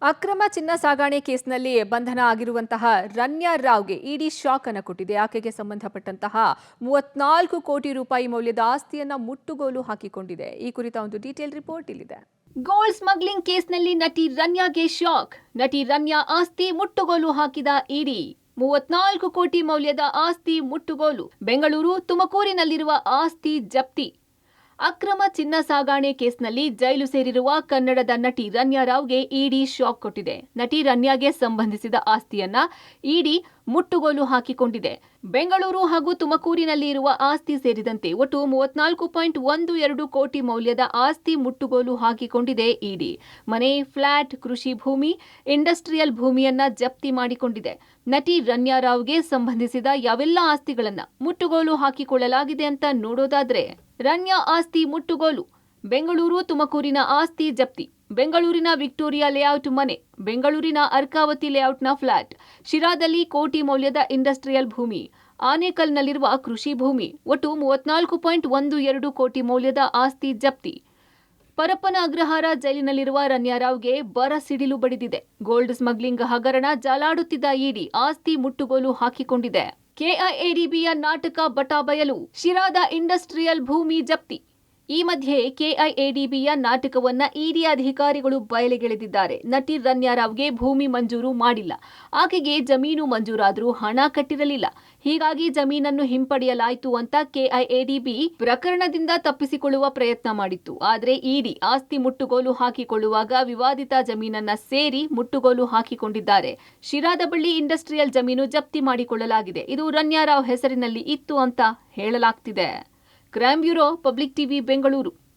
ಅಕ್ರಮ ಚಿನ್ನ ಸಾಗಾಣೆ ಕೇಸ್ನಲ್ಲಿ ಬಂಧನ ಆಗಿರುವಂತಹ ರನ್ಯಾ ರಾವ್ಗೆ ಇಡಿ ಶಾಕ್ ಅನ್ನು ಕೊಟ್ಟಿದೆ. ಆಕೆಗೆ ಸಂಬಂಧಪಟ್ಟಂತಹ 34 ಕೋಟಿ ರೂಪಾಯಿ ಮೌಲ್ಯದ ಆಸ್ತಿಯನ್ನ ಮುಟ್ಟುಗೋಲು ಹಾಕಿಕೊಂಡಿದೆ. ಈ ಕುರಿತ ಒಂದು ಡೀಟೇಲ್ ರಿಪೋರ್ಟ್ ಇಲ್ಲಿದೆ. ಗೋಲ್ಡ್ ಸ್ಮಗ್ಲಿಂಗ್ ಕೇಸ್ನಲ್ಲಿ ನಟಿ ರನ್ಯಾಗೆ ಶಾಕ್. ನಟಿ ರನ್ಯಾ ಆಸ್ತಿ ಮುಟ್ಟುಗೋಲು ಹಾಕಿದ ಇಡಿ. 34 ಕೋಟಿ ಮೌಲ್ಯದ ಆಸ್ತಿ ಮುಟ್ಟುಗೋಲು. ಬೆಂಗಳೂರು, ತುಮಕೂರಿನಲ್ಲಿರುವ ಆಸ್ತಿ ಜಪ್ತಿ. ಅಕ್ರಮ ಚಿನ್ನ ಸಾಗಾಣೆ ಕೇಸ್ನಲ್ಲಿ ಜೈಲು ಸೇರಿರುವ ಕನ್ನಡದ ನಟಿ ರನ್ಯಾ ರಾವ್ಗೆ ಇಡಿ ಶಾಕ್ ಕೊಟ್ಟಿದೆ. ನಟಿ ರನ್ಯಾಗೆ ಸಂಬಂಧಿಸಿದ ಆಸ್ತಿಯನ್ನ ಇಡಿ ಮುಟ್ಟುಗೋಲು ಹಾಕಿಕೊಂಡಿದೆ. ಬೆಂಗಳೂರು ಹಾಗೂ ತುಮಕೂರಿನಲ್ಲಿ ಇರುವ ಆಸ್ತಿ ಸೇರಿದಂತೆ ಒಟ್ಟು 34.12 ಕೋಟಿ ಮೌಲ್ಯದ ಆಸ್ತಿ ಮುಟ್ಟುಗೋಲು ಹಾಕಿಕೊಂಡಿದೆ ಇಡಿ. ಮನೆ, ಫ್ಲಾಟ್, ಕೃಷಿ ಭೂಮಿ, ಇಂಡಸ್ಟ್ರಿಯಲ್ ಭೂಮಿಯನ್ನ ಜಪ್ತಿ ಮಾಡಿಕೊಂಡಿದೆ. ನಟಿ ರನ್ಯಾ ರಾವ್ಗೆ ಸಂಬಂಧಿಸಿದ ಯಾವೆಲ್ಲ ಆಸ್ತಿಗಳನ್ನ ಮುಟ್ಟುಗೋಲು ಹಾಕಿಕೊಳ್ಳಲಾಗಿದೆ ಅಂತ ನೋಡೋದಾದ್ರೆ, ರನ್ಯಾ ಆಸ್ತಿ ಮುಟ್ಟುಗೋಲು. ಬೆಂಗಳೂರು, ತುಮಕೂರಿನ ಆಸ್ತಿ ಜಪ್ತಿ. ಬೆಂಗಳೂರಿನ ವಿಕ್ಟೋರಿಯಾ ಲೇಔಟ್ ಮನೆ, ಬೆಂಗಳೂರಿನ ಅರ್ಕಾವತಿ ಲೇಔಟ್ನ ಫ್ಲಾಟ್, ಶಿರಾದಲ್ಲಿ ಕೋಟಿ ಮೌಲ್ಯದ ಇಂಡಸ್ಟ್ರಿಯಲ್ ಭೂಮಿ, ಆನೇಕಲ್ನಲ್ಲಿರುವ ಕೃಷಿ ಭೂಮಿ, ಒಟ್ಟು 34.12 ಕೋಟಿ ಮೌಲ್ಯದ ಆಸ್ತಿ ಜಪ್ತಿ. ಪರಪ್ಪನ ಅಗ್ರಹಾರ ಜೈಲಿನಲ್ಲಿರುವ ರನ್ಯಾ ರಾವ್ಗೆ ಬರ ಸಿಡಿಲು ಬಡಿದಿದೆ. ಗೋಲ್ಡ್ ಸ್ಮಗ್ಲಿಂಗ್ ಹಗರಣ ಜಾಲಾಡುತ್ತಿದ್ದ ಇಡಿ ಆಸ್ತಿ ಮುಟ್ಟುಗೋಲು ಹಾಕಿಕೊಂಡಿದೆ. ಕೆಐಎಡಿಬಿಯ ನಾಟಕ ಬಟಾಬಯಲು. ಶಿರಾದ ಇಂಡಸ್ಟ್ರಿಯಲ್ ಭೂಮಿ ಜಪ್ತಿ. ಈ ಮಧ್ಯೆ ಕೆಐಎಡಿಬಿಯ ನಾಟಕವನ್ನ ಇಡಿ ಅಧಿಕಾರಿಗಳು ಬಯಲಿಗೆಳೆದಿದ್ದಾರೆ. ನಟಿ ರನ್ಯಾ ರಾವ್ಗೆ ಭೂಮಿ ಮಂಜೂರು ಮಾಡಿಲ್ಲ. ಆಕೆಗೆ ಜಮೀನು ಮಂಜೂರಾದರೂ ಹಣ ಕಟ್ಟಿರಲಿಲ್ಲ. ಹೀಗಾಗಿ ಜಮೀನನ್ನು ಹಿಂಪಡೆಯಲಾಯಿತು ಅಂತ ಕೆಐಎಡಿಬಿ ಪ್ರಕರಣದಿಂದ ತಪ್ಪಿಸಿಕೊಳ್ಳುವ ಪ್ರಯತ್ನ ಮಾಡಿತ್ತು. ಆದರೆ ಇಡಿ ಆಸ್ತಿ ಮುಟ್ಟುಗೋಲು ಹಾಕಿಕೊಳ್ಳುವಾಗ ವಿವಾದಿತ ಜಮೀನನ್ನ ಸೇರಿ ಮುಟ್ಟುಗೋಲು ಹಾಕಿಕೊಂಡಿದ್ದಾರೆ. ಶಿರಾದ ಬಳಿ ಇಂಡಸ್ಟ್ರಿಯಲ್ ಜಮೀನು ಜಪ್ತಿ ಮಾಡಿಕೊಳ್ಳಲಾಗಿದೆ. ಇದು ರನ್ಯಾ ರಾವ್ ಹೆಸರಿನಲ್ಲಿ ಇತ್ತು ಅಂತ ಹೇಳಲಾಗ್ತಿದೆ. Crime bureau, public TV, Bengaluru.